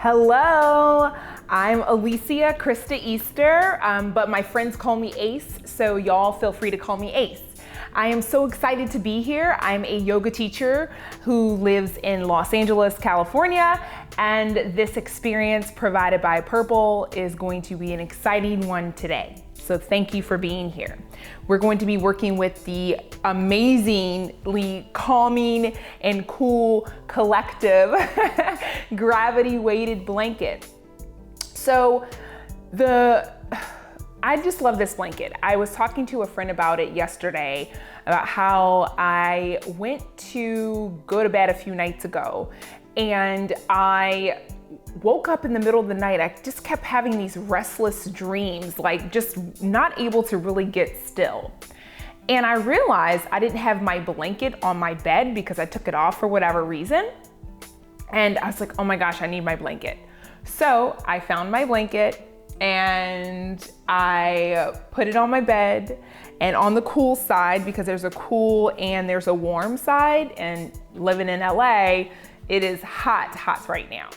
Hello, I'm Alicia Krista Easter, but my friends call me Ace, so y'all feel free to call me Ace. I am so excited to be here. I'm a yoga teacher who lives in Los Angeles, California, and this experience provided by Purple is going to be an exciting one today. So thank you for being here. We're going to be working with the amazingly calming and cool collective gravity weighted blanket. So I just love this blanket. I was talking to a friend about it yesterday, about how I went to go to bed a few nights ago and I woke up in the middle of the night. I just kept having these restless dreams, like just not able to really get still. And I realized I didn't have my blanket on my bed because I took it off for whatever reason. And I was like, oh my gosh, I need my blanket. So I found my blanket and I put it on my bed, and on the cool side, because there's a cool and there's a warm side, and living in LA, it is hot right now.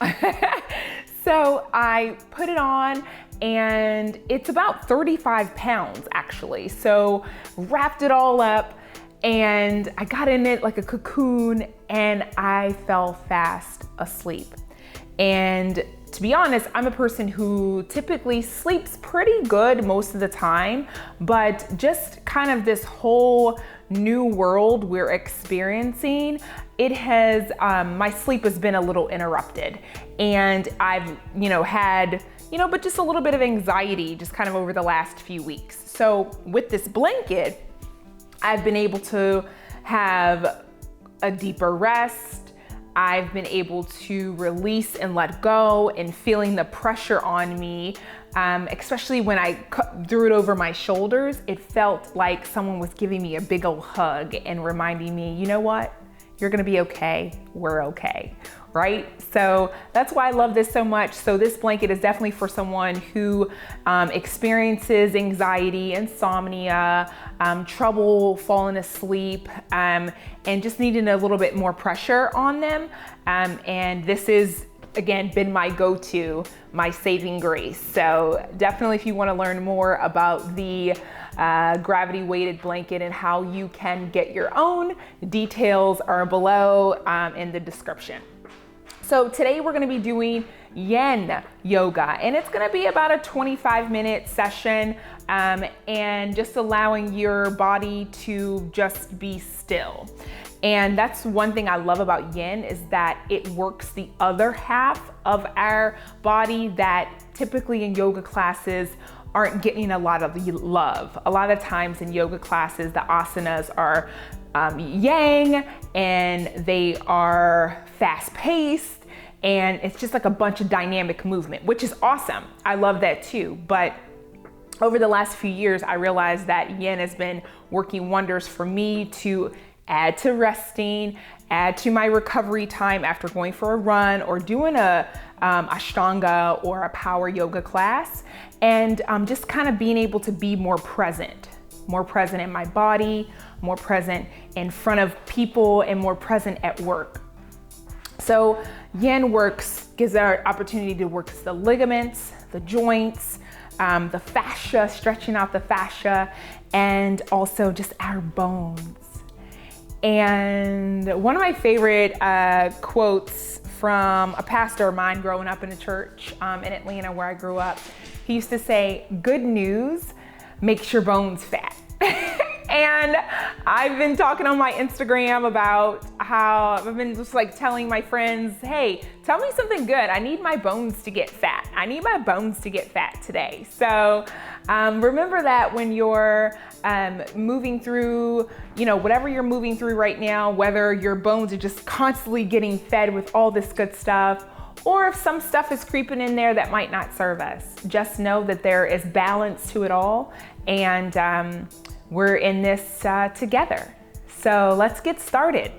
So I put it on and it's about 35 pounds actually. So wrapped it all up and I got in it like a cocoon and I fell fast asleep. And to be honest, I'm a person who typically sleeps pretty good most of the time, but just kind of this whole new world we're experiencing, it has, my sleep has been a little interrupted. And I've, had, but just a little bit of anxiety just kind of over the last few weeks. So with this blanket, I've been able to have a deeper rest. I've been able to release and let go, and feeling the pressure on me, especially when I threw it over my shoulders, it felt like someone was giving me a big old hug and reminding me, you know what? You're gonna be okay, we're okay, right? So that's why I love this so much. So this blanket is definitely for someone who experiences anxiety, insomnia, trouble falling asleep, and just needing a little bit more pressure on them. And this is, again, been my go-to, my saving grace. So definitely if you wanna learn more about the gravity weighted blanket and how you can get your own, details are below in the description. So today we're gonna be doing Yin Yoga, and it's gonna be about a 25-minute session and just allowing your body to just be still. And that's one thing I love about Yin, is that it works the other half of our body that typically in yoga classes aren't getting a lot of love. A lot of times in yoga classes, the asanas are yang and they are fast paced, and it's just like a bunch of dynamic movement, which is awesome. I love that too. But over the last few years, I realized that Yin has been working wonders for me to add to resting, add to my recovery time after going for a run or doing a Ashtanga or a power yoga class, and just kind of being able to be more present in my body, more present in front of people, and more present at work. So Yin gives our opportunity to work the ligaments, the joints, the fascia, stretching out the fascia, and also just our bones. And one of my favorite quotes from a pastor of mine growing up in a church in Atlanta where I grew up, he used to say, good news makes your bones fat. And I've been talking on my Instagram about how I've been just like telling my friends, hey, tell me something good. I need my bones to get fat. I need my bones to get fat today. So remember that when you're moving through, whatever you're moving through right now, whether your bones are just constantly getting fed with all this good stuff, or if some stuff is creeping in there that might not serve us, just know that there is balance to it all. And we're in this together. So let's get started.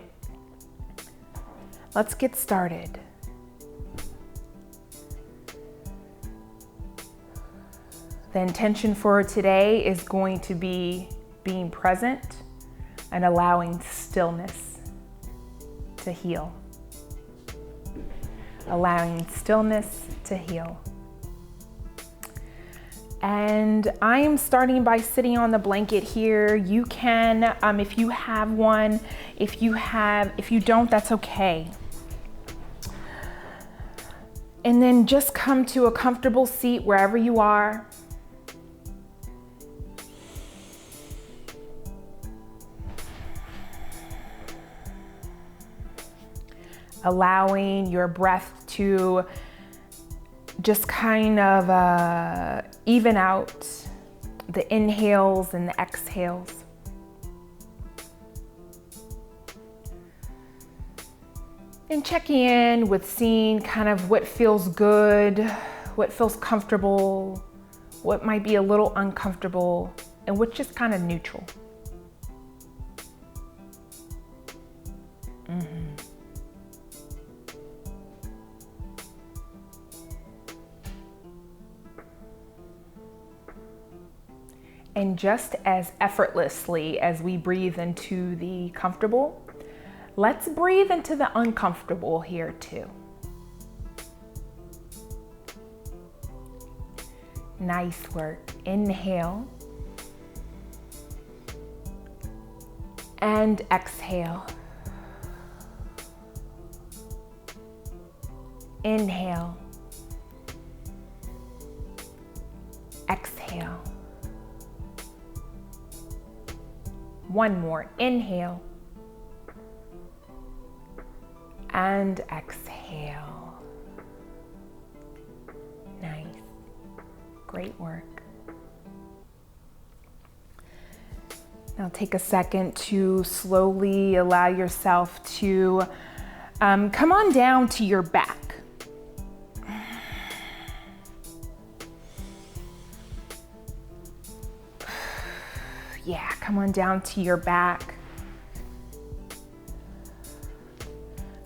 The intention for today is going to be being present and allowing stillness to heal. Allowing stillness to heal. And I am starting by sitting on the blanket here. You can, if you have one, if you don't, that's okay. And then just come to a comfortable seat wherever you are. Allowing your breath to just kind of even out the inhales and the exhales. And checking in with seeing kind of what feels good, what feels comfortable, what might be a little uncomfortable, and what's just kind of neutral. And just as effortlessly as we breathe into the comfortable, let's breathe into the uncomfortable here too. Nice work. Inhale. And exhale. Inhale. Exhale. One more. Inhale. And exhale. Nice. Great work. Now take a second to slowly allow yourself to come on down to your back. Yeah, come on down to your back.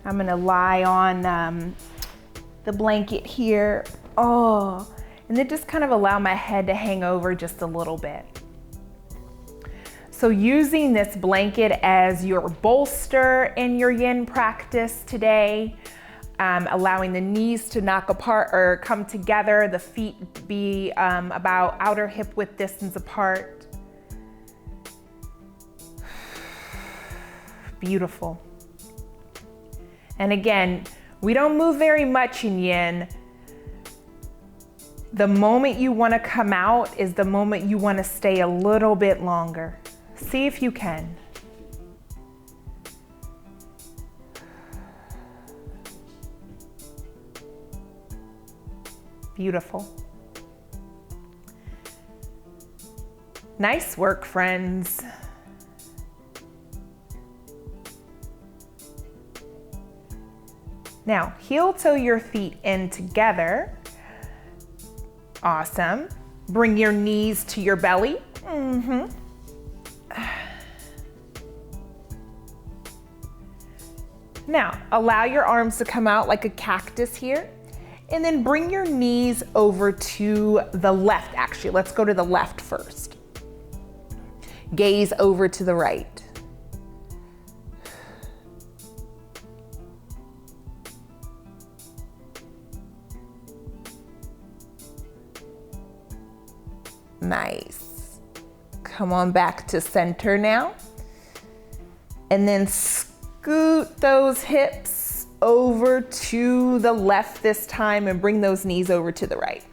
I'm gonna lie on the blanket here. Oh, and then just kind of allow my head to hang over just a little bit. So using this blanket as your bolster in your yin practice today, allowing the knees to knock apart or come together, the feet be about outer hip width distance apart. Beautiful. And again, we don't move very much in yin. The moment you want to come out is the moment you want to stay a little bit longer. See if you can. Beautiful. Nice work, friends. Now, heel toe your feet in together. Awesome. Bring your knees to your belly. Now, allow your arms to come out like a cactus here. And then bring your knees over to the left, actually. Let's go to the left first. Gaze over to the right. Nice. Come on back to center now. And then scoot those hips over to the left this time and bring those knees over to the right.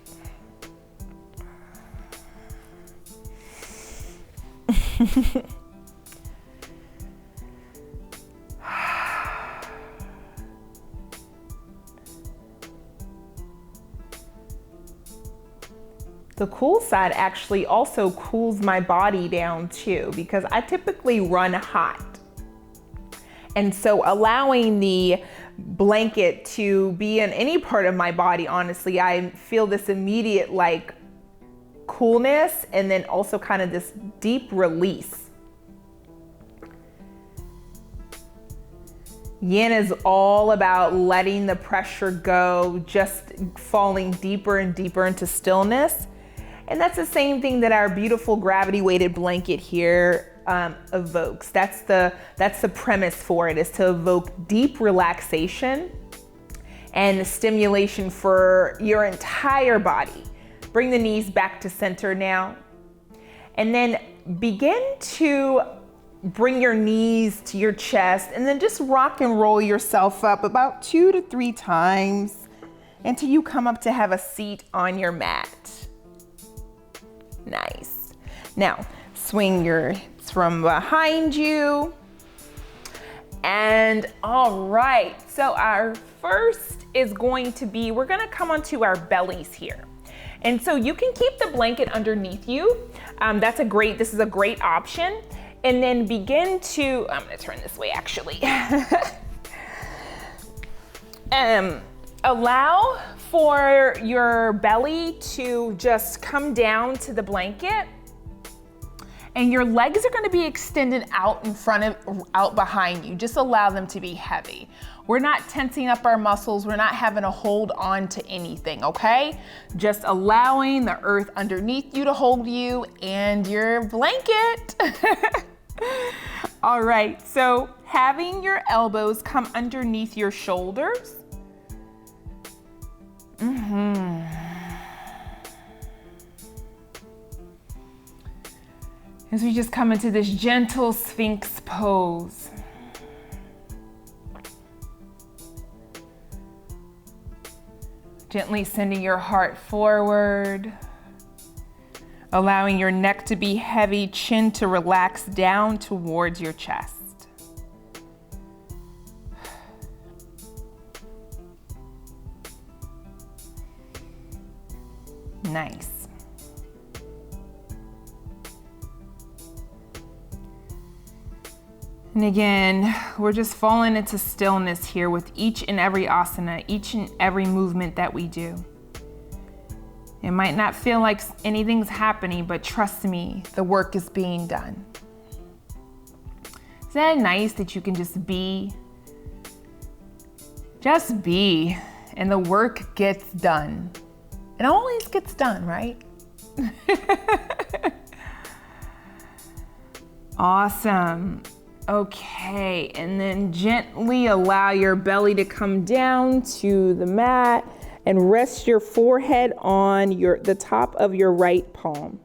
The cool side actually also cools my body down too, because I typically run hot. And so allowing the blanket to be in any part of my body, honestly, I feel this immediate like coolness and then also kind of this deep release. Yin is all about letting the pressure go, just falling deeper and deeper into stillness. And that's the same thing that our beautiful gravity weighted blanket here evokes. That's the premise for it, is to evoke deep relaxation and the stimulation for your entire body. Bring the knees back to center now. And then begin to bring your knees to your chest and then just rock and roll yourself up about 2 to 3 times until you come up to have a seat on your mat. Nice. Now, swing your hips from behind you. And all right, so our first is going to be, we're gonna come onto our bellies here. And so you can keep the blanket underneath you. This is a great option. And then begin to, I'm gonna turn this way actually. Allow for your belly to just come down to the blanket. And your legs are gonna be extended out out behind you. Just allow them to be heavy. We're not tensing up our muscles. We're not having to hold on to anything, okay? Just allowing the earth underneath you to hold you and your blanket. All right, so having your elbows come underneath your shoulders. As we just come into this gentle Sphinx pose. Gently sending your heart forward, allowing your neck to be heavy, chin to relax down towards your chest. Nice. And again, we're just falling into stillness here with each and every asana, each and every movement that we do. It might not feel like anything's happening, but trust me, the work is being done. Isn't that nice that you can just be, and the work gets done? It always gets done, right? Awesome. Okay, and then gently allow your belly to come down to the mat and rest your forehead on the top of your right palm.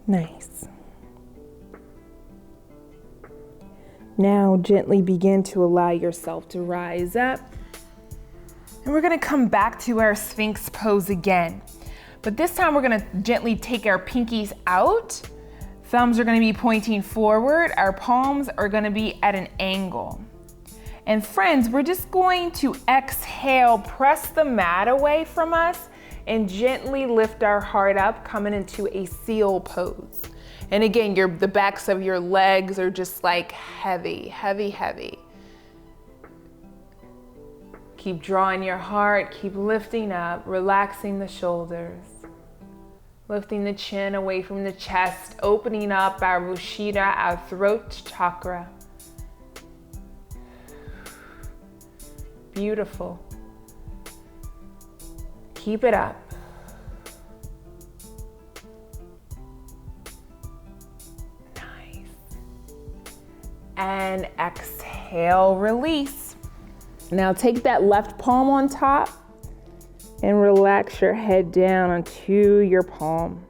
Nice. Now gently begin to allow yourself to rise up. And we're gonna come back to our Sphinx pose again. But this time we're gonna gently take our pinkies out. Thumbs are gonna be pointing forward. Our palms are gonna be at an angle. And friends, we're just going to exhale, press the mat away from us, and gently lift our heart up, coming into a seal pose. And again, the backs of your legs are just like heavy, heavy, heavy. Keep drawing your heart, keep lifting up, relaxing the shoulders, lifting the chin away from the chest, opening up our Mushira, our throat chakra. Beautiful. Keep it up. Nice. And exhale, release. Now take that left palm on top and relax your head down onto your palm.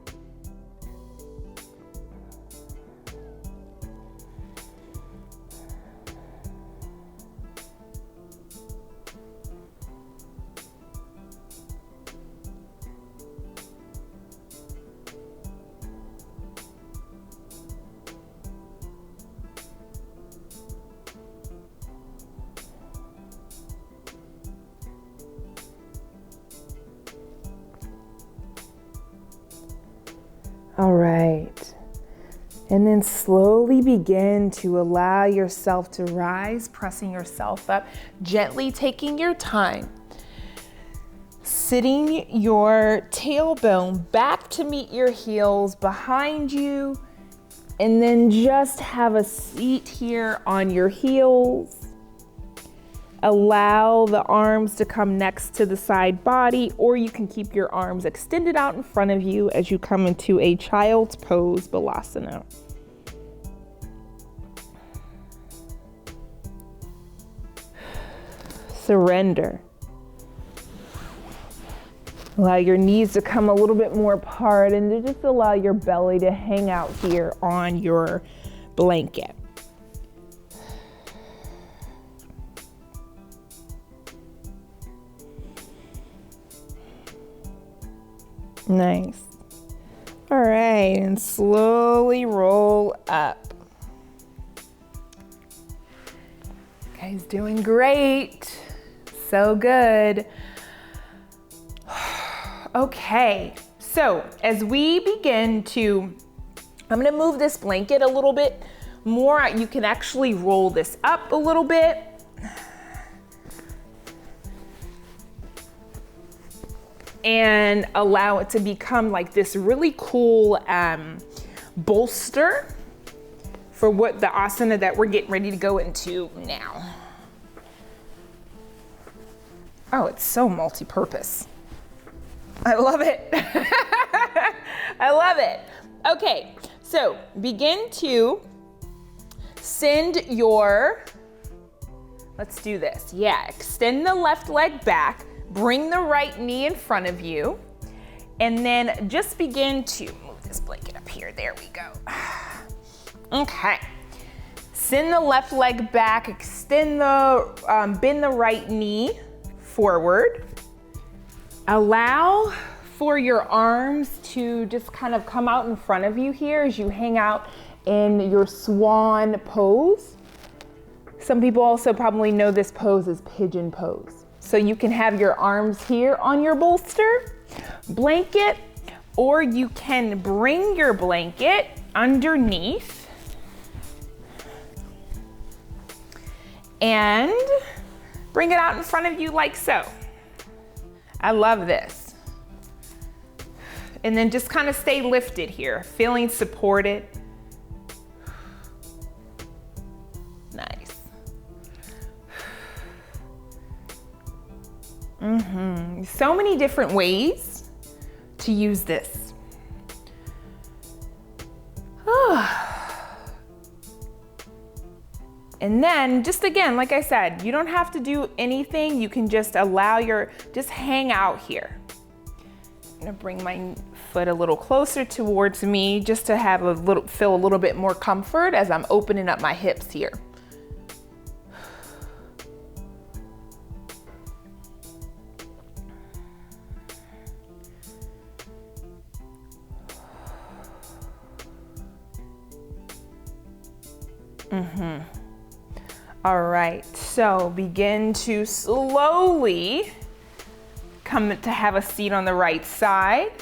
All right, and then slowly begin to allow yourself to rise, pressing yourself up, gently taking your time. Sitting your tailbone back to meet your heels behind you, And then just have a seat here on your heels. Allow the arms to come next to the side body, or you can keep your arms extended out in front of you as you come into a child's pose, Balasana. Surrender. Allow your knees to come a little bit more apart and to just allow your belly to hang out here on your blanket. Nice. All right, and slowly roll up. Guys, doing great. So good. Okay, so as we begin to, I'm gonna move this blanket a little bit more. You can actually roll this up a little bit. And allow it to become like this really cool bolster for what the asana that we're getting ready to go into now. Oh, it's so multi-purpose. I love it. I love it. Okay, so begin to send your, let's do this. Yeah, extend the left leg back, bring the right knee in front of you, and then just begin to move this blanket up here. There we go. Okay. Send the left leg back, extend the, bend the right knee forward. Allow for your arms to just kind of come out in front of you here as you hang out in your swan pose. Some people also probably know this pose as pigeon pose. So you can have your arms here on your bolster, blanket, or you can bring your blanket underneath and bring it out in front of you like so. I love this. And then just kind of stay lifted here, feeling supported. Nice. So many different ways to use this. And then just again, like I said, you don't have to do anything. You can just allow just hang out here. I'm gonna bring my foot a little closer towards me just to have feel a little bit more comfort as I'm opening up my hips here. All right, so begin to slowly come to have a seat on the right side.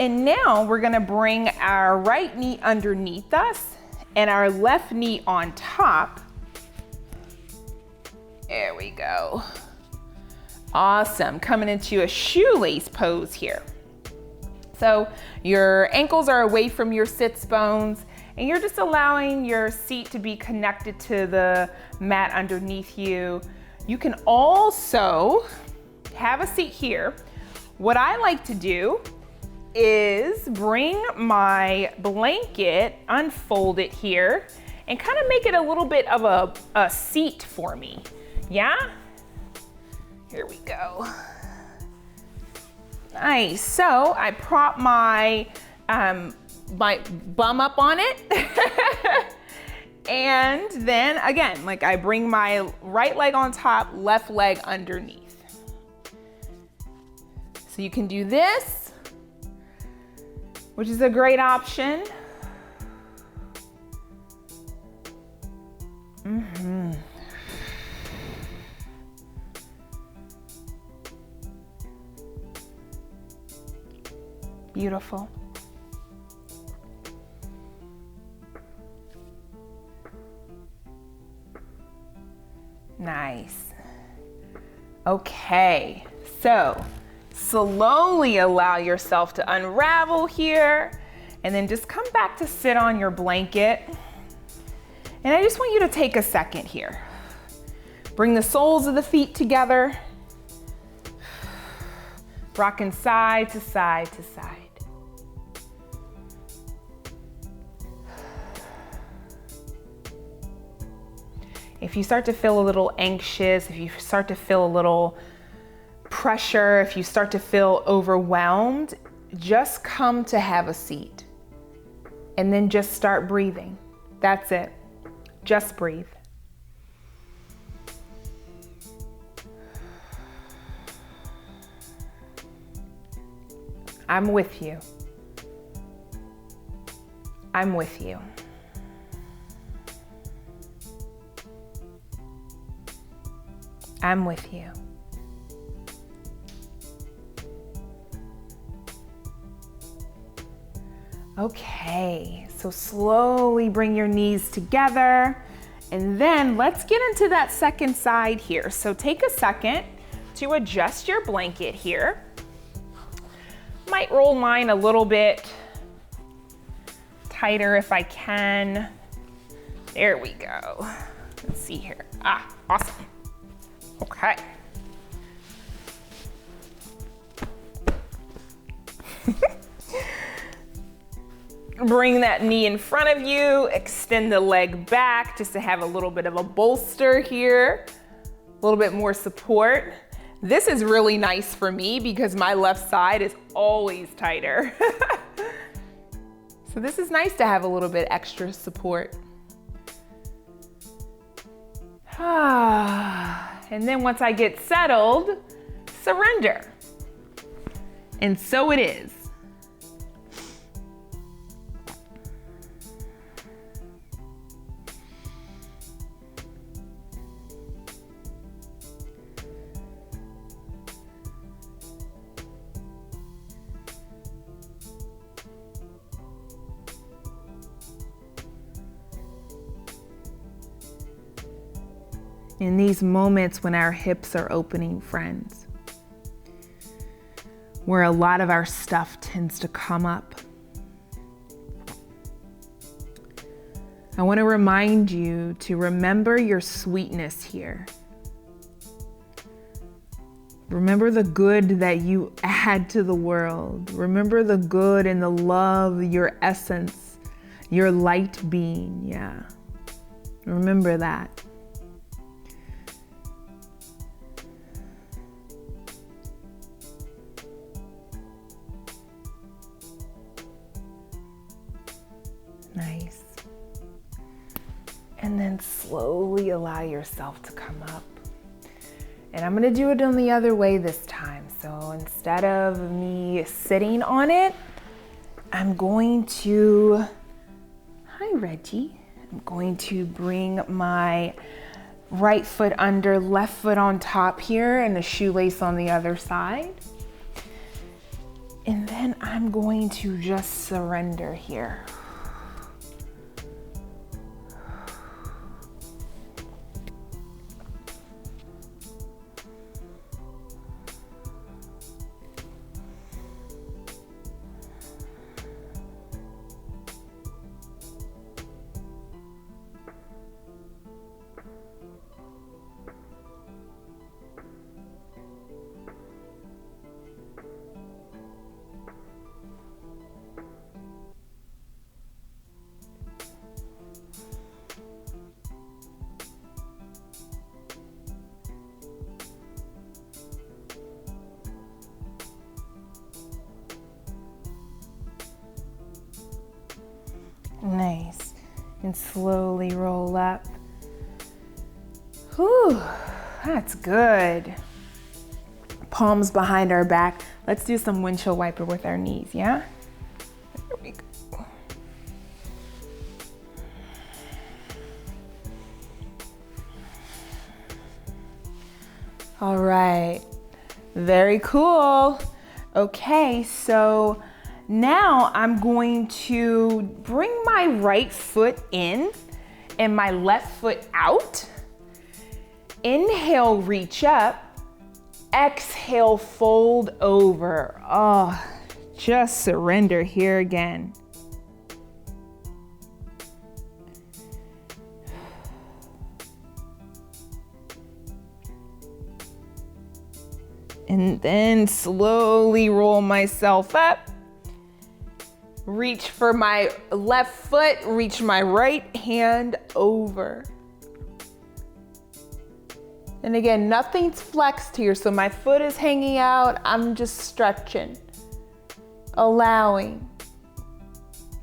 And now we're gonna bring our right knee underneath us and our left knee on top. There we go. Awesome, coming into a shoelace pose here. So your ankles are away from your sits bones, and you're just allowing your seat to be connected to the mat underneath you. You can also have a seat here. What I like to do is bring my blanket, unfold it here, and kind of make it a little bit of a seat for me. Yeah? Here we go. Nice. So I prop my bum up on it. And then again, like I bring my right leg on top, left leg underneath. So you can do this, which is a great option. Beautiful. Nice. Okay, so slowly allow yourself to unravel here And then just come back to sit on your blanket. And I just want you to take a second here. Bring the soles of the feet together. Rocking side to side to side. If you start to feel a little anxious, if you start to feel a little pressure, if you start to feel overwhelmed, just come to have a seat. And then just start breathing. That's it. Just breathe. I'm with you. I'm with you. I'm with you. Okay, so slowly bring your knees together, and then let's get into that second side here. So take a second to adjust your blanket here. Might roll mine a little bit tighter if I can. There we go. Let's see here. Awesome. Okay. Bring that knee in front of you, extend the leg back just to have a little bit of a bolster here, a little bit more support. This is really nice for me because my left side is always tighter. So this is nice to have a little bit extra support. And then once I get settled, surrender. And so it is. In these moments when our hips are opening, friends, where a lot of our stuff tends to come up, I want to remind you to remember your sweetness here. Remember the good that you add to the world. Remember the good and the love, your essence, your light being. Yeah. Remember that. Nice. And then slowly allow yourself to come up. And I'm gonna do it on the other way this time. So instead of me sitting on it, I'm going to, hi Reggie. I'm going to bring my right foot under, left foot on top here, and the shoelace on the other side. And then I'm going to just surrender here. Nice. And slowly roll up. Whew, that's good. Palms behind our back. Let's do some windshield wiper with our knees, yeah? There we go. All right, very cool. Okay, so now I'm going to bring my right foot in and my left foot out. Inhale, reach up. Exhale, fold over. Oh, just surrender here again. And then slowly roll myself up. Reach for my left foot, reach my right hand over. And again, nothing's flexed here, so my foot is hanging out. I'm just stretching, allowing.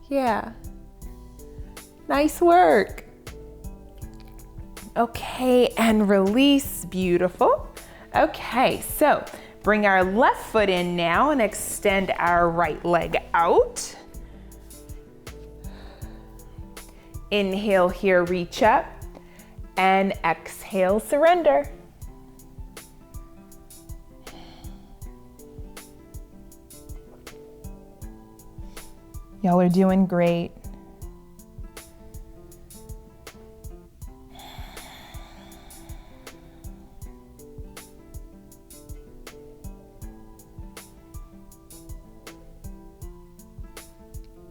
Yeah, nice work. Okay, and release, beautiful. Okay, so bring our left foot in now and extend our right leg out. Inhale here, reach up, and exhale, surrender. Y'all are doing great.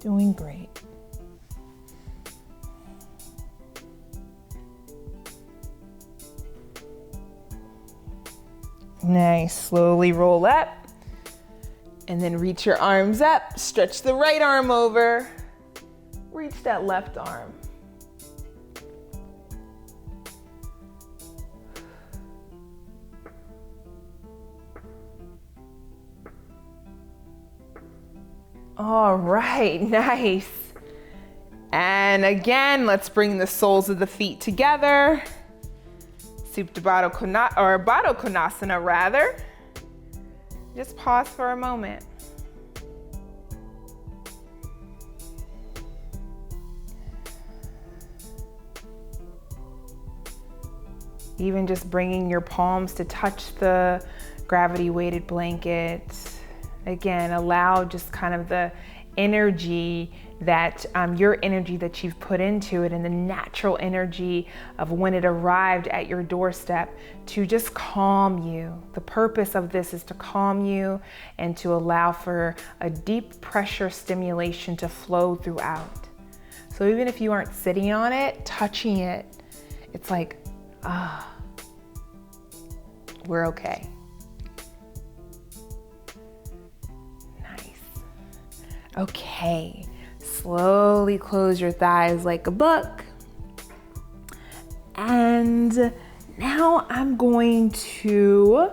Doing great. Nice, slowly roll up and then reach your arms up, stretch the right arm over, reach that left arm. All right, nice. And again, let's bring the soles of the feet together. Supta Baddha Konasana, or Baddha Konasana rather. Just pause for a moment. Even just bringing your palms to touch the gravity weighted blanket. Again, allow just kind of the energy that your energy that you've put into it and the natural energy of when it arrived at your doorstep to just calm you. The purpose of this is to calm you and to allow for a deep pressure stimulation to flow throughout. So even if you aren't sitting on it, touching it, it's like, we're okay. Okay, slowly close your thighs like a book. And now I'm going to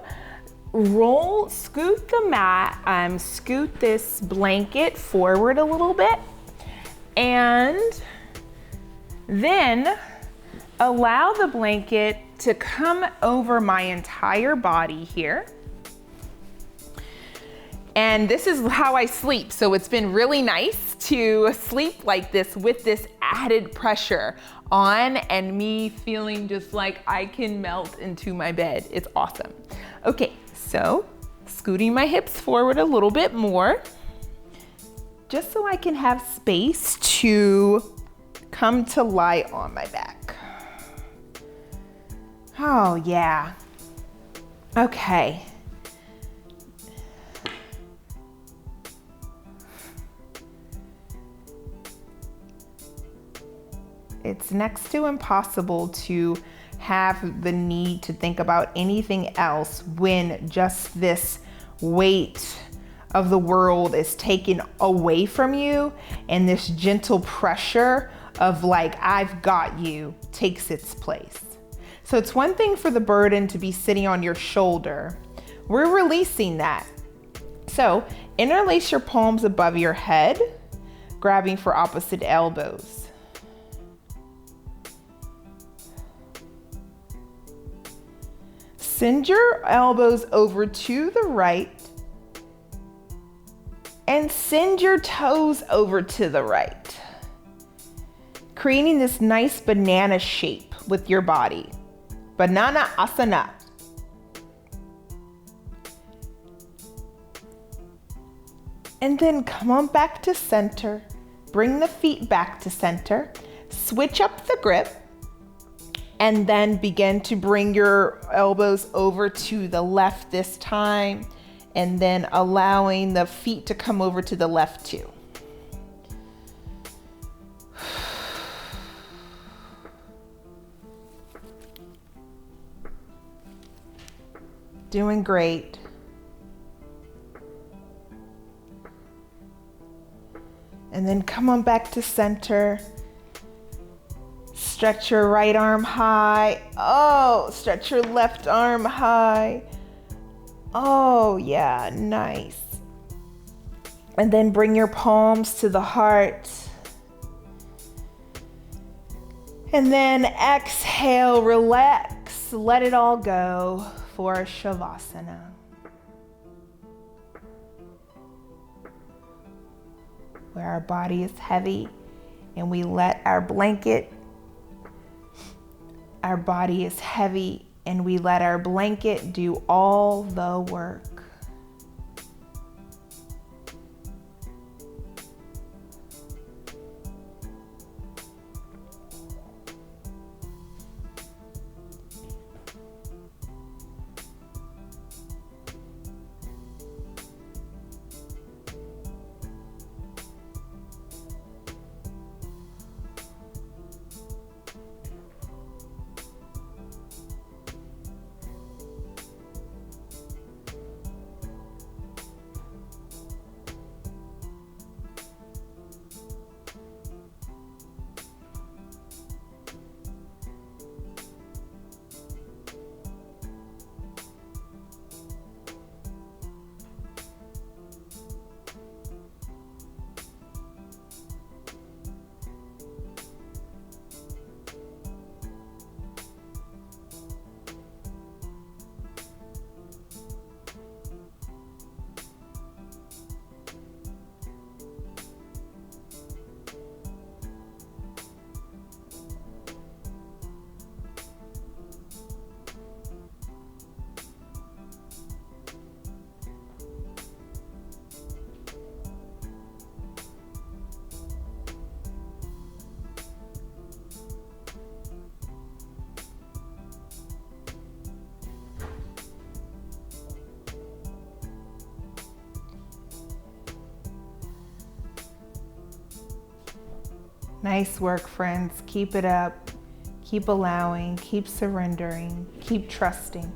scoot the mat, scoot this blanket forward a little bit, and then allow the blanket to come over my entire body here. And this is how I sleep. So it's been really nice to sleep like this with this added pressure on and me feeling just like I can melt into my bed. It's awesome. Okay, so scooting my hips forward a little bit more, just so I can have space to come to lie on my back. Oh yeah. Okay. It's next to impossible to have the need to think about anything else when just this weight of the world is taken away from you and this gentle pressure of like, I've got you, takes its place. So it's one thing for the burden to be sitting on your shoulder. We're releasing that. So interlace your palms above your head, grabbing for opposite elbows. Send your elbows over to the right and send your toes over to the right, creating this nice banana shape with your body. Banana asana. And then come on back to center. Bring the feet back to center. Switch up the grip. And then begin to bring your elbows over to the left this time, and then allowing the feet to come over to the left too. Doing great. And then come on back to center. Stretch your right arm high. Oh, stretch your left arm high. Oh, yeah, nice. And then bring your palms to the heart. And then exhale, relax, let it all go for Shavasana. Where our body is heavy and we let our blanket, our body is heavy and we let our blanket do all the work. Nice work, friends. Keep it up. Keep allowing, keep surrendering, keep trusting.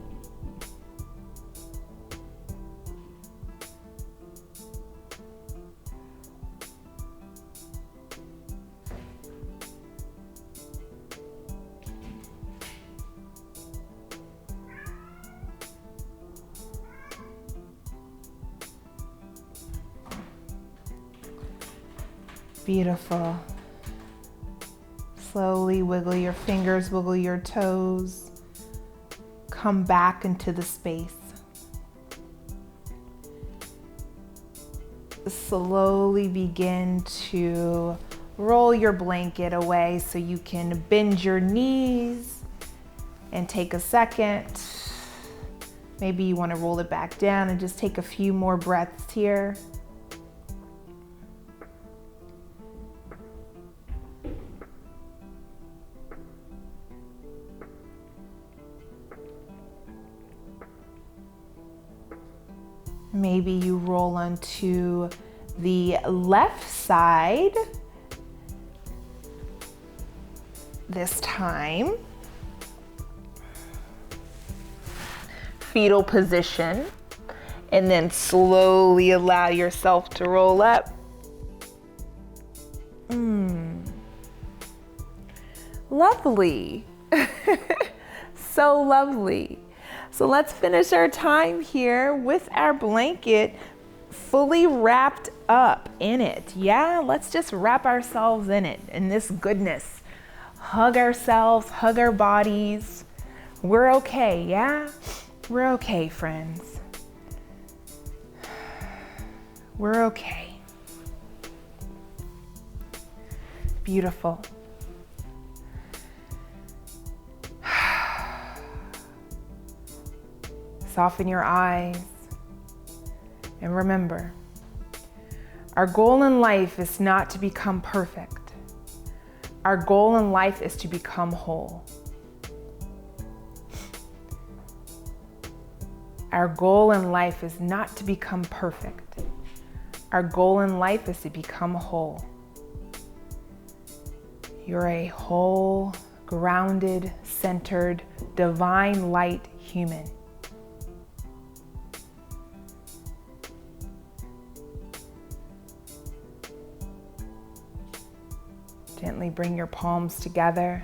Beautiful. Slowly wiggle your fingers, wiggle your toes. Come back into the space. Slowly begin to roll your blanket away so you can bend your knees and take a second. Maybe you want to roll it back down and just take a few more breaths here. Maybe you roll onto the left side this time. Fetal position, and then slowly allow yourself to roll up. Lovely. So lovely. So let's finish our time here with our blanket fully wrapped up in it. Yeah, let's just wrap ourselves in it, in this goodness. Hug ourselves, hug our bodies. We're okay, yeah? We're okay, friends. We're okay. Beautiful. Soften your eyes. And remember, our goal in life is not to become perfect. Our goal in life is to become whole. Our goal in life is not to become perfect. Our goal in life is to become whole. You're a whole, grounded, centered, divine light human. Gently bring your palms together.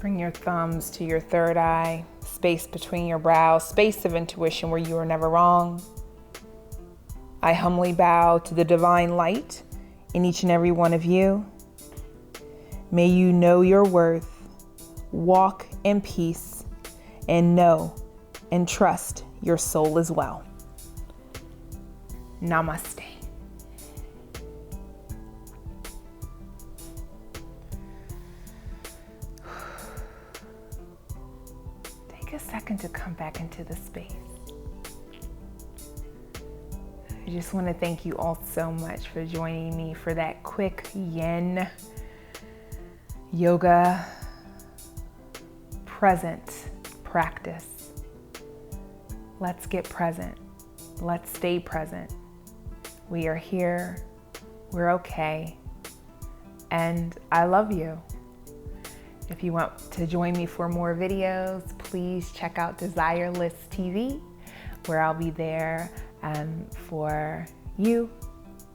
Bring your thumbs to your third eye, space between your brows, space of intuition where you are never wrong. I humbly bow to the divine light in each and every one of you. May you know your worth, walk in peace, and know and trust your soul as well. Namaste. Take a second to come back into the space. I just want to thank you all so much for joining me for that quick Yin Yoga present practice. Let's get present. Let's stay present. We are here. We're okay. And I love you. If you want to join me for more videos, please check out Desireless TV, where I'll be there for you.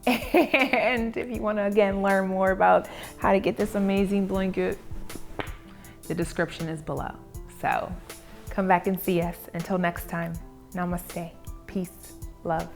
And if you want to, again, learn more about how to get this amazing blanket, the description is below. So come back and see us. Until next time, namaste, peace, love.